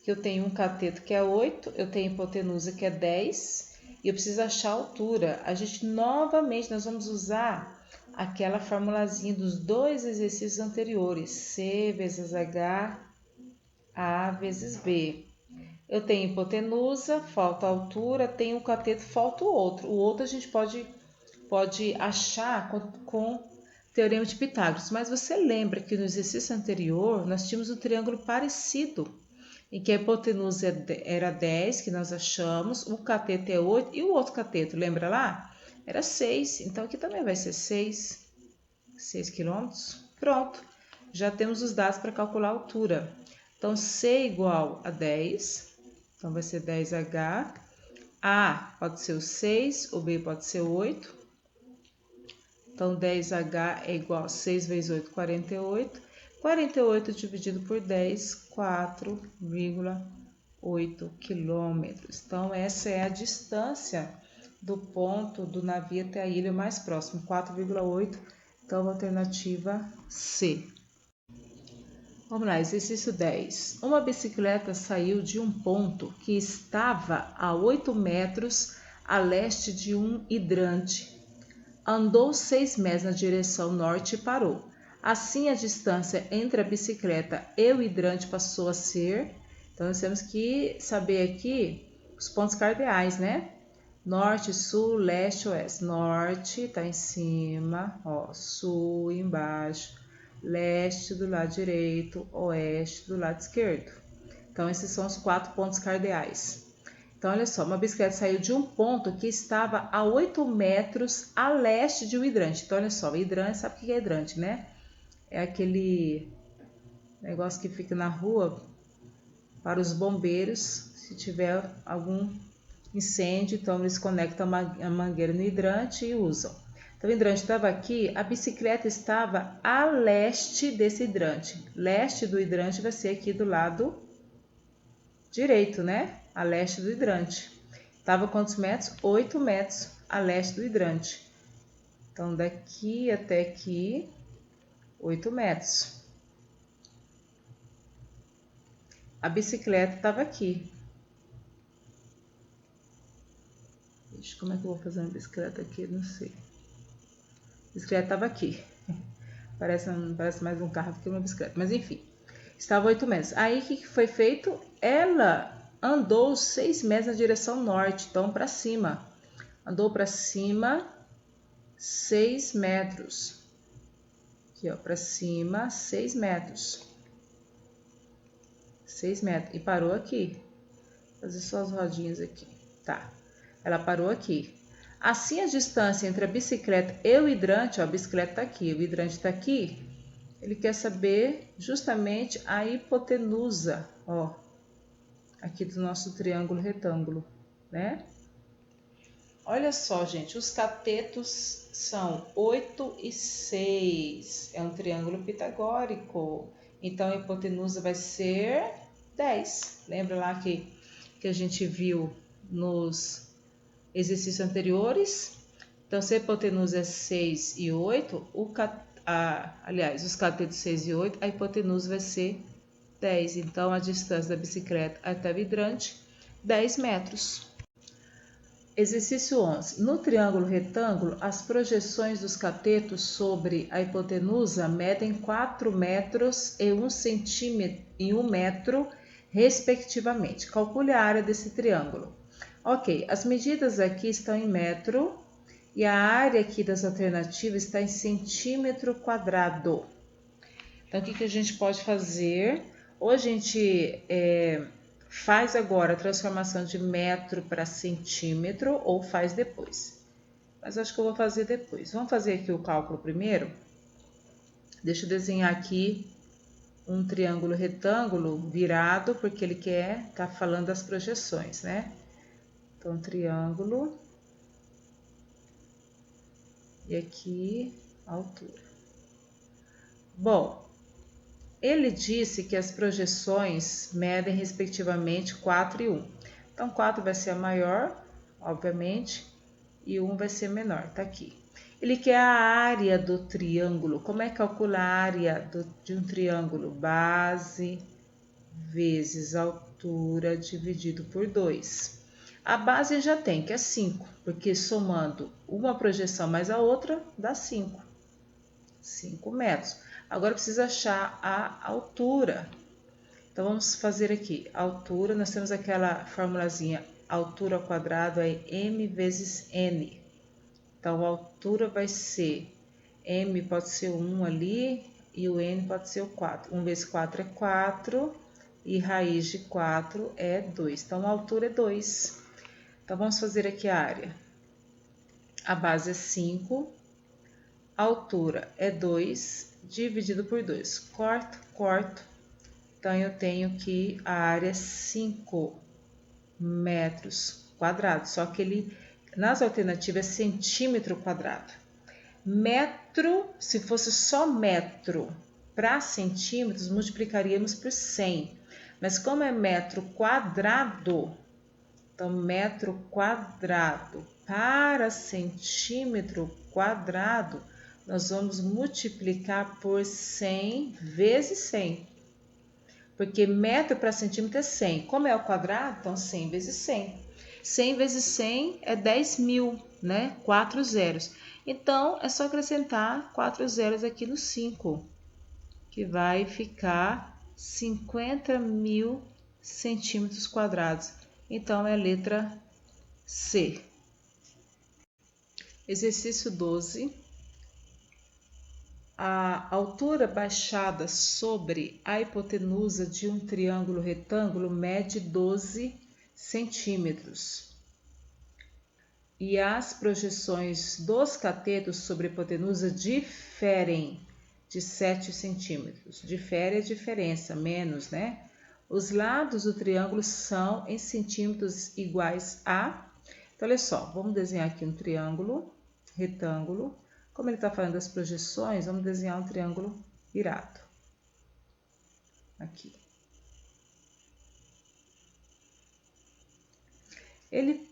que eu tenho um cateto que é 8, eu tenho hipotenusa que é 10, e eu preciso achar a altura. A gente, novamente, nós vamos usar aquela formulazinha dos dois exercícios anteriores, C vezes H, A vezes B. Eu tenho hipotenusa, falta a altura, tenho o cateto, falta o outro. O outro a gente pode achar com Teorema de Pitágoras. Mas você lembra que no exercício anterior nós tínhamos um triângulo parecido, em que a hipotenusa era 10, que nós achamos, o cateto é 8 e o outro cateto, lembra lá? Era 6, então aqui também vai ser 6 quilômetros. Pronto, já temos os dados para calcular a altura. Então, C igual a 10, então vai ser 10H. A pode ser o 6, o B pode ser o 8. Então, 10H é igual a 6 vezes 8, 48. 48 dividido por 10, 4,8 quilômetros. Então, essa é a distância do ponto do navio até a ilha mais próximo, 4,8. Então, alternativa C. Vamos lá, exercício 10. Uma bicicleta saiu de um ponto que estava a 8 metros a leste de um hidrante. Andou 6 metros na direção norte e parou. Assim, a distância entre a bicicleta e o hidrante passou a ser... Então, nós temos que saber aqui os pontos cardeais, né? Norte, sul, leste, oeste. Norte está em cima, ó, sul embaixo. Leste do lado direito, oeste do lado esquerdo. Então, esses são os 4 pontos cardeais. Então, olha só, uma bicicleta saiu de um ponto que estava a 8 metros a leste de um hidrante. Então, olha só, o hidrante, sabe o que é hidrante, né? É aquele negócio que fica na rua para os bombeiros, se tiver algum incêndio, então eles conectam a mangueira no hidrante e usam. Então, o hidrante estava aqui, a bicicleta estava a leste desse hidrante. Leste do hidrante vai ser aqui do lado direito, né? A leste do hidrante. Estava quantos metros? 8 metros a leste do hidrante. Então, daqui até aqui, 8 metros. A bicicleta estava aqui. Como é que eu vou fazer uma bicicleta aqui? Não sei. A bicicleta estava aqui. Parece mais um carro do que uma bicicleta. Mas enfim, estava 8 metros. Aí o que foi feito? Ela andou 6 metros na direção norte, então para cima. Andou para cima 6 metros. Aqui, ó, para cima 6 metros. 6 metros. E parou aqui. Vou fazer só as rodinhas aqui. Tá. Ela parou aqui. Assim, a distância entre a bicicleta e o hidrante, ó, a bicicleta está aqui, o hidrante está aqui, ele quer saber justamente a hipotenusa, ó, aqui do nosso triângulo retângulo, né? Olha só, gente, os catetos são 8 e 6, é um triângulo pitagórico, então a hipotenusa vai ser 10. Lembra lá que a gente viu nos exercícios anteriores? Então, se a hipotenusa é 6 e 8, aliás, os catetos 6 e 8, a hipotenusa vai ser 10. Então, a distância da bicicleta até o hidrante, 10 metros. Exercício 11. No triângulo retângulo, as projeções dos catetos sobre a hipotenusa medem 4 metros e 1 centímetro e 1 metro, respectivamente. Calcule a área desse triângulo. Ok, as medidas aqui estão em metro e a área aqui das alternativas está em centímetro quadrado. Então, o que a gente pode fazer? Ou a gente Faz agora a transformação de metro para centímetro ou faz depois. Mas acho que eu vou fazer depois. Vamos fazer aqui o cálculo primeiro. Deixa eu desenhar aqui um triângulo retângulo virado, porque ele tá falando das projeções, né? Então, triângulo. E aqui, altura. Bom, ele disse que as projeções medem respectivamente 4 e 1. Então, 4 vai ser a maior, obviamente, e 1 vai ser menor, tá aqui. Ele quer a área do triângulo. Como é que calcula a área de um triângulo? Base vezes altura dividido por 2. A base já tem, que é 5, porque somando uma projeção mais a outra, dá 5. 5 metros. Agora precisa achar a altura. Então, vamos fazer aqui. Altura, nós temos aquela formulazinha, altura ao quadrado é m vezes n. Então, a altura vai ser, m pode ser o 1 ali, e o n pode ser o 4. 1 vezes 4 é 4, e raiz de 4 é 2. Então, a altura é 2. Então, vamos fazer aqui a área. A base é 5, a altura é 2, dividido por 2. Corto, corto. Então, eu tenho que a área é 5 metros quadrados. Só que ele, nas alternativas, é centímetro quadrado. Metro, se fosse só metro para centímetros, multiplicaríamos por 100. Mas como é metro quadrado, então metro quadrado para centímetro quadrado, nós vamos multiplicar por 100 vezes 100. Porque metro para centímetro é 100. Como é ao quadrado, então 100 vezes 100. 100 vezes 100 é 10.000, né? 4 zeros. Então, é só acrescentar 4 zeros aqui no 5, que vai ficar 50.000 centímetros quadrados. Então, é a letra C. Exercício 12. A altura baixada sobre a hipotenusa de um triângulo retângulo mede 12 centímetros. E as projeções dos catetos sobre a hipotenusa diferem de 7 centímetros. Difere a diferença, menos, né? Os lados do triângulo são em centímetros iguais a... Então, olha só, vamos desenhar aqui um triângulo retângulo. Como ele está falando das projeções, vamos desenhar um triângulo virado. Aqui.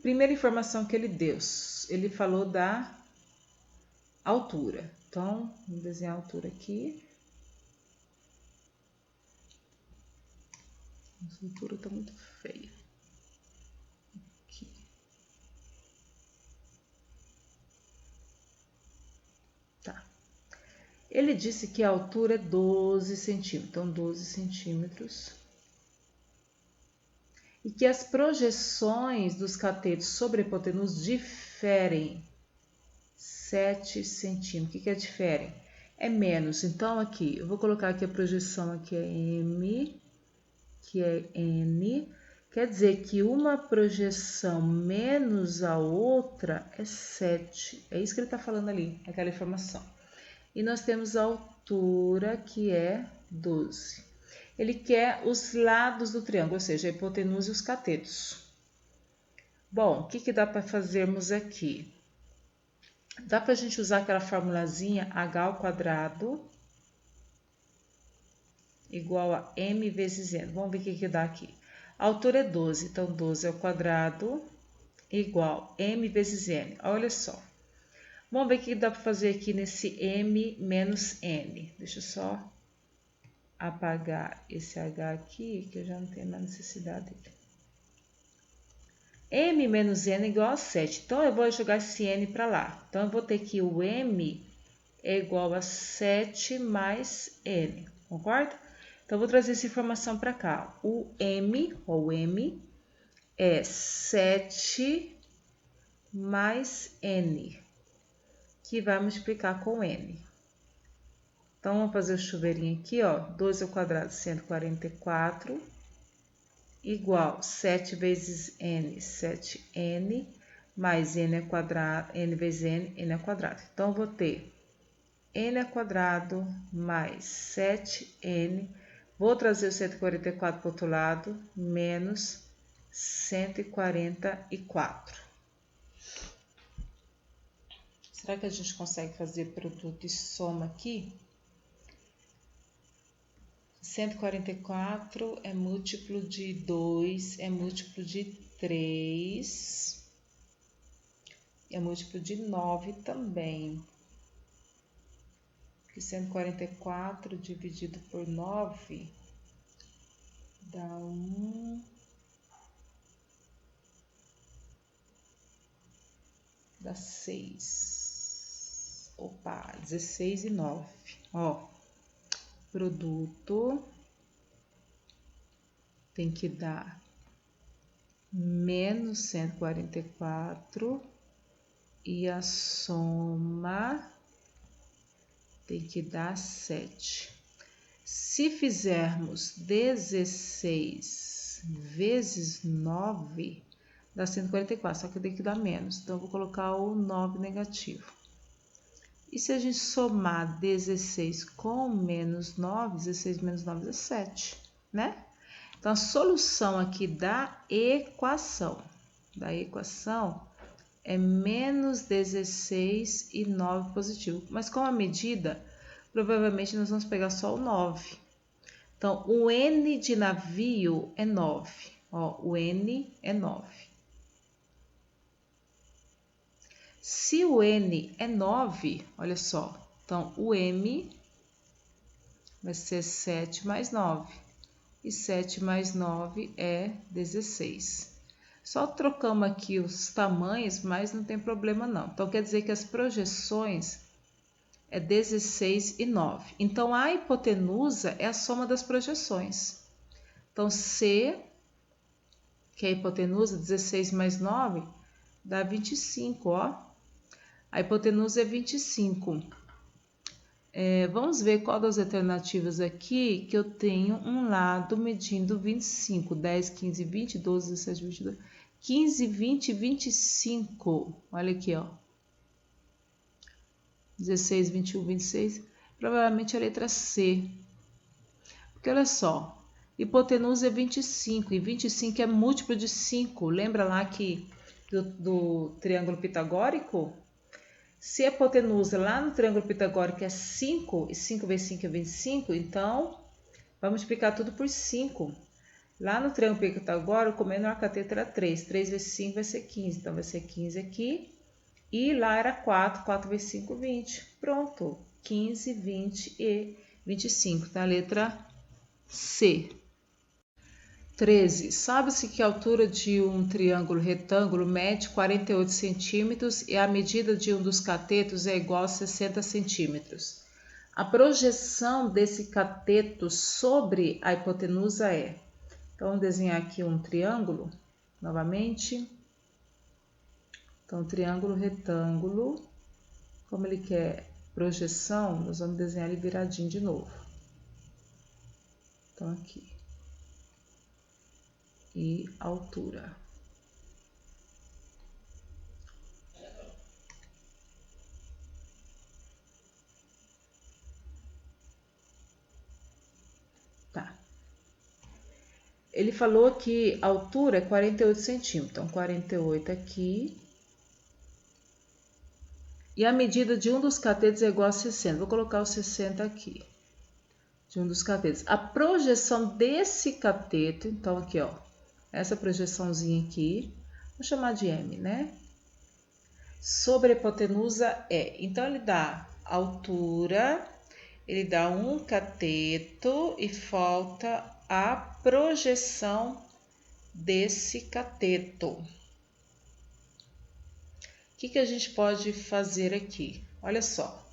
Primeira informação que ele deu, ele falou da altura. Então, vamos desenhar a altura aqui. Essa altura está muito feia. Aqui. Tá. Ele disse que a altura é 12 centímetros. Então, 12 centímetros. E que as projeções dos catetos sobre a hipotenusa diferem 7 centímetros. O que é diferem? É menos. Então, aqui, eu vou colocar aqui a projeção, aqui é M, que é N. Quer dizer que uma projeção menos a outra é 7. É isso que ele está falando ali, aquela informação. E nós temos a altura, que é 12. Ele quer os lados do triângulo, ou seja, a hipotenusa e os catetos. Bom, o que dá para fazermos aqui? Dá para a gente usar aquela formulazinha h ao quadrado igual a m vezes n. Vamos ver o que dá aqui. A altura é 12, então 12 ao quadrado igual m vezes n. Olha só. Vamos ver o que dá para fazer aqui nesse m menos n. Deixa eu só apagar esse h aqui, que eu já não tenho mais necessidade dele. M menos n é igual a 7. Então, eu vou jogar esse n para lá. Então, eu vou ter que o m é igual a 7 mais n. Concorda? Então, eu vou trazer essa informação para cá. O m, ou m, é 7 mais n, que vai multiplicar com n. Então, vamos fazer o chuveirinho aqui, ó. 2 ao quadrado, 144. igual 7 vezes n, 7n, mais n ao quadrado, n vezes n ao quadrado. Então, eu vou ter n ao quadrado mais 7n, vou trazer o 144 para o outro lado, menos 144. Será que a gente consegue fazer produto e soma aqui? 144 é múltiplo de 2, é múltiplo de 3, é múltiplo de 9 também. Porque 144 dividido por 9 dá 1, dá 6. Opa, 16 e 9. Ó, produto tem que dar menos 144 e a soma tem que dar 7. Se fizermos 16 vezes 9, dá 144, só que tem que dar menos. Então, eu vou colocar o 9 negativo. E se a gente somar 16 com menos 9, 16 menos 9 é 7, né? Então, a solução aqui da equação é menos 16 e 9 positivo. Mas com a medida, provavelmente nós vamos pegar só o 9. Então, o N de navio é 9. Ó, o N é 9. Se o N é 9, olha só. Então, o M vai ser 7 mais 9. E 7 mais 9 é 16. Só trocamos aqui os tamanhos, mas não tem problema não. Então, quer dizer que as projeções é 16 e 9. Então, a hipotenusa é a soma das projeções. Então, C, que é a hipotenusa, 16 mais 9, dá 25, ó. A hipotenusa é 25. Vamos ver qual das alternativas aqui que eu tenho um lado medindo 25. 10, 15, 20, 12, 17, 22, 15, 20, 25. Olha aqui, ó. 16, 21, 26. Provavelmente a letra C. Porque olha só, hipotenusa é 25 e 25 é múltiplo de 5. Lembra lá que do triângulo pitagórico? Se a hipotenusa lá no triângulo pitagórico é 5, e 5 vezes 5 é 25, então vamos multiplicar tudo por 5. Lá no triângulo pitagórico, o menor cateto era 3. 3 vezes 5 vai ser 15, então vai ser 15 aqui. E lá era 4, 4 vezes 5, 20. Pronto, 15, 20 e 25, tá? A letra C. 13. Sabe-se que a altura de um triângulo retângulo mede 48 centímetros e a medida de um dos catetos é igual a 60 centímetros. A projeção desse cateto sobre a hipotenusa é... Então, vamos desenhar aqui um triângulo, novamente. Então, triângulo retângulo, como ele quer projeção, nós vamos desenhar ele viradinho de novo. Então, aqui. E altura. Tá. Ele falou que a altura é 48 centímetros. Então, 48 aqui. E a medida de um dos catetos é igual a 60. Vou colocar o 60 aqui. De um dos catetos. A projeção desse cateto, então aqui, ó. Essa projeçãozinha aqui, vou chamar de M, né? Sobre a hipotenusa é. Então, ele dá altura, ele dá um cateto e falta a projeção desse cateto. O que a gente pode fazer aqui? Olha só.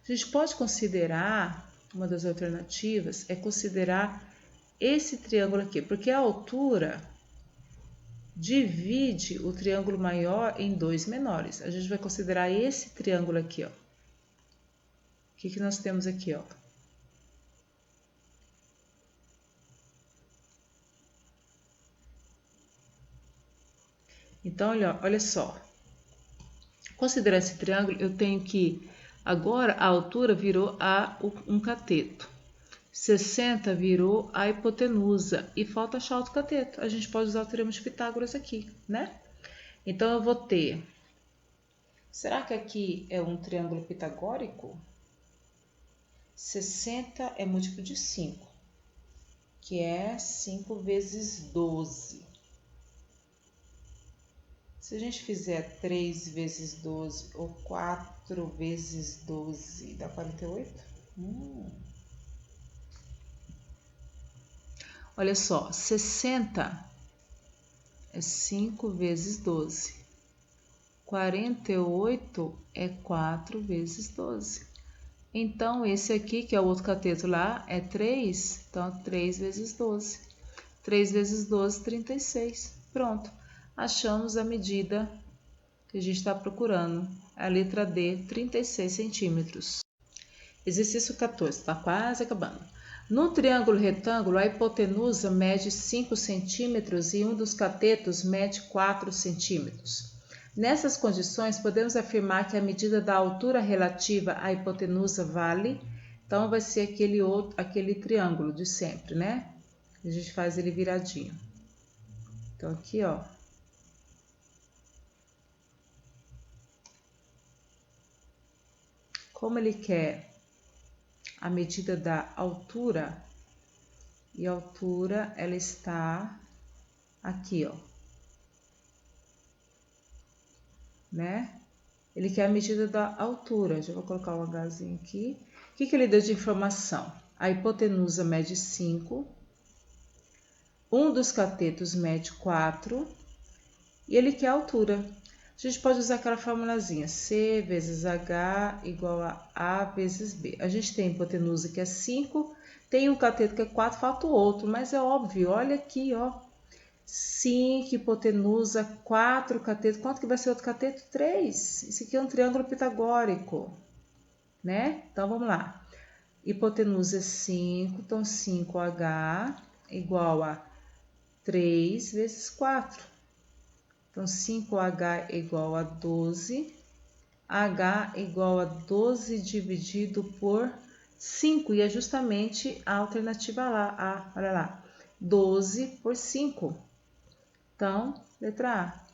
A gente pode considerar, uma das alternativas, é considerar esse triângulo aqui, porque a altura divide o triângulo maior em dois menores. A gente vai considerar esse triângulo aqui, ó. O que nós temos aqui, ó? Então, olha só. Considerando esse triângulo, eu tenho que... Agora, a altura virou um cateto. 60 virou a hipotenusa. E falta achar outro cateto. A gente pode usar o teorema de Pitágoras aqui, né? Então, eu vou ter... Será que aqui é um triângulo pitagórico? 60 é múltiplo de 5, que é 5 vezes 12. Se a gente fizer 3 vezes 12 ou 4 vezes 12, dá 48? Olha só, 60 é 5 vezes 12. 48 é 4 vezes 12. Então, esse aqui, que é o outro cateto lá, é 3. Então, 3 vezes 12. 3 vezes 12, 36. Pronto. Achamos a medida que a gente está procurando. A letra D, 36 centímetros. Exercício 14, está quase acabando. No triângulo retângulo, a hipotenusa mede 5 centímetros e um dos catetos mede 4 centímetros. Nessas condições, podemos afirmar que a medida da altura relativa à hipotenusa vale, então vai ser aquele triângulo de sempre, né? A gente faz ele viradinho. Então, aqui, ó. Como ele quer a medida da altura, e a altura, ela está aqui, ó. Né? Ele quer a medida da altura. Já vou colocar um Hzinho aqui. O que ele deu de informação? A hipotenusa mede 5. Um dos catetos mede 4. E ele quer a altura. A gente pode usar aquela formulazinha. C vezes H igual a vezes B. A gente tem a hipotenusa que é 5. Tem um cateto que é 4, falta o outro. Mas é óbvio, olha aqui, ó. 5, hipotenusa, 4 cateto. Quanto que vai ser outro cateto? 3. Esse aqui é um triângulo pitagórico, né? Então, vamos lá. Hipotenusa é 5, então 5H igual a 3 vezes 4. Então, 5H é igual a 12. H igual a 12 dividido por 5. E é justamente a alternativa lá. Olha lá. 12 por 5. Então, letra A.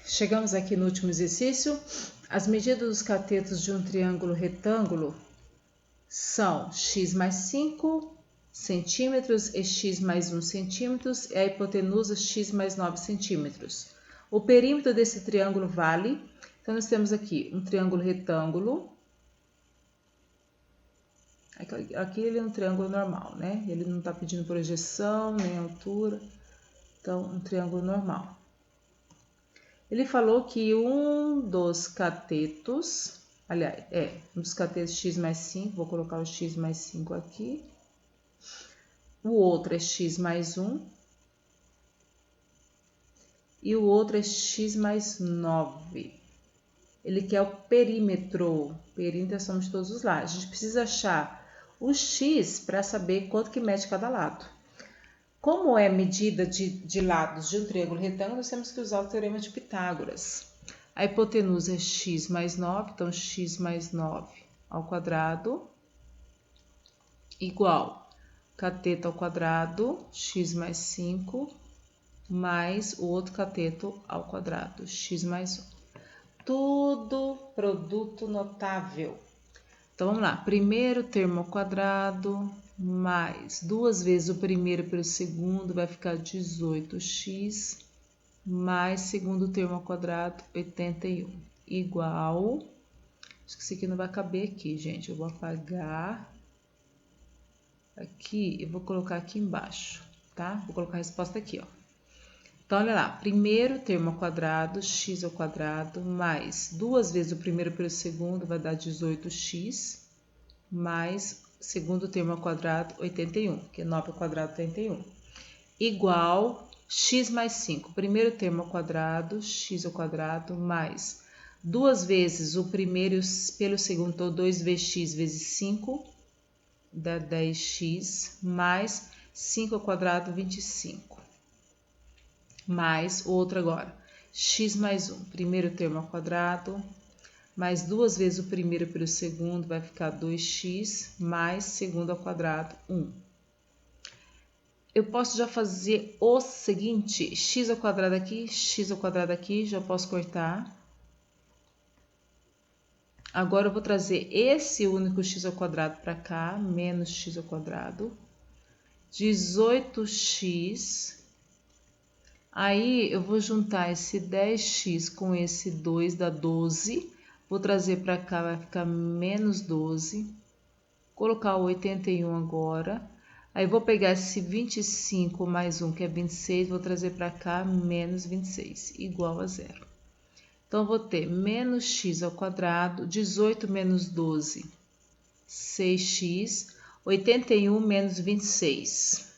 Chegamos aqui no último exercício. As medidas dos catetos de um triângulo retângulo são x mais 5 centímetros e x mais 1 centímetros e a hipotenusa x mais 9 centímetros. O perímetro desse triângulo vale. Então, nós temos aqui um triângulo retângulo. Aqui ele é um triângulo normal, né? Ele não está pedindo projeção, nem altura. Então, um triângulo normal. Ele falou que um dos catetos, aliás, um dos catetos x mais 5, vou colocar o x mais 5 aqui. O outro é x mais 1. E o outro é x mais 9. Ele quer o perímetro. Perímetro somos todos os lados. A gente precisa achar o x para saber quanto que mede cada lado. Como é medida de lados de um triângulo retângulo, nós temos que usar o teorema de Pitágoras. A hipotenusa é x mais 9, então x mais 9 ao quadrado igual cateto ao quadrado, x mais 5, mais o outro cateto ao quadrado, x mais 1. Tudo produto notável. Então, vamos lá. Primeiro termo ao quadrado, mais 2 vezes o primeiro pelo segundo, vai ficar 18x, mais segundo termo ao quadrado, 81, igual... Acho que isso aqui não vai caber aqui, gente. Eu vou apagar aqui e vou colocar aqui embaixo, tá? Vou colocar a resposta aqui, ó. Então, olha lá. Primeiro termo ao quadrado, x ao quadrado, mais 2 vezes o primeiro pelo segundo, vai dar 18x, mais segundo termo ao quadrado, 81, que 9 ao quadrado, 81, igual x mais 5, primeiro termo ao quadrado, x ao quadrado, mais 2 vezes o primeiro pelo segundo, então 2 vezes x vezes 5, dá 10x, mais 5 ao quadrado, 25. mais o outro agora. X mais 1, primeiro termo ao quadrado, mais 2 vezes o primeiro pelo segundo, vai ficar 2x, mais segundo ao quadrado, 1. Eu posso já fazer o seguinte, x ao quadrado aqui, já posso cortar. Agora eu vou trazer esse único x ao quadrado para cá, menos x ao quadrado. 18x. Aí eu vou juntar esse 10x com esse 2, dá 12. Vou trazer para cá, vai ficar menos 12. Colocar o 81 agora. Aí vou pegar esse 25 mais 1, que é 26, vou trazer para cá, menos 26, igual a 0. Então, eu vou ter menos x ao quadrado, 18 menos 12, 6x, 81 menos 26.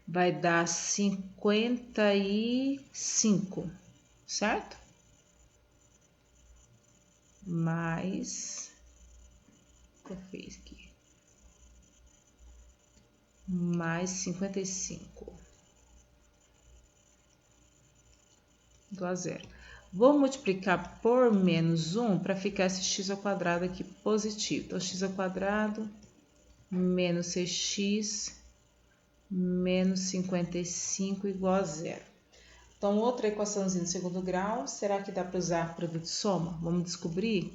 Vai dar 55, certo? Mais... o que eu fiz aqui? Mais 55. Igual a 0. Vou multiplicar por menos 1 para ficar esse x ao quadrado aqui positivo. Então, x ao quadrado menos 6x menos 55 igual a 0. Então, outra equaçãozinha de segundo grau, será que dá para usar produto de soma? Vamos descobrir.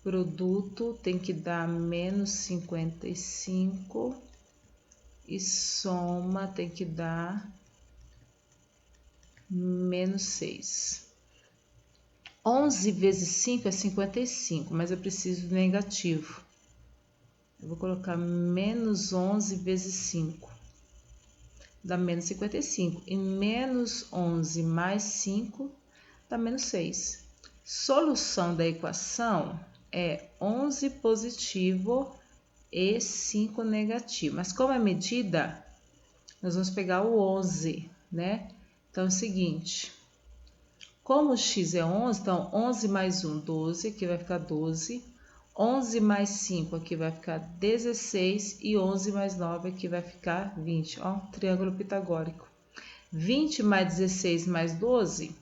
Produto tem que dar menos 55 e soma tem que dar menos 6. 11 vezes 5 é 55, mas eu preciso do negativo. Eu vou colocar menos 11 vezes 5. Dá menos 55. E menos 11 mais 5 dá menos 6. Solução da equação é 11 positivo e 5 negativo. Mas como é medida, nós vamos pegar o 11, né? Então, é o seguinte, como o x é 11, então 11 mais 1, 12, aqui vai ficar 12. 11 mais 5, aqui vai ficar 16. E 11 mais 9, aqui vai ficar 20. Ó, triângulo pitagórico. 20 mais 16 mais 12.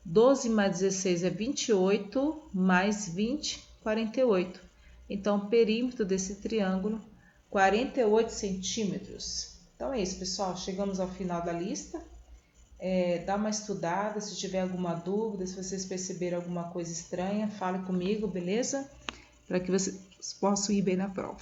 12 mais 16 é 28, mais 20, 48. Então, o perímetro desse triângulo, 48 centímetros. Então, é isso, pessoal. Chegamos ao final da lista. Dá uma estudada, se tiver alguma dúvida, se vocês perceberam alguma coisa estranha, fale comigo, beleza? Para que vocês possam ir bem na prova.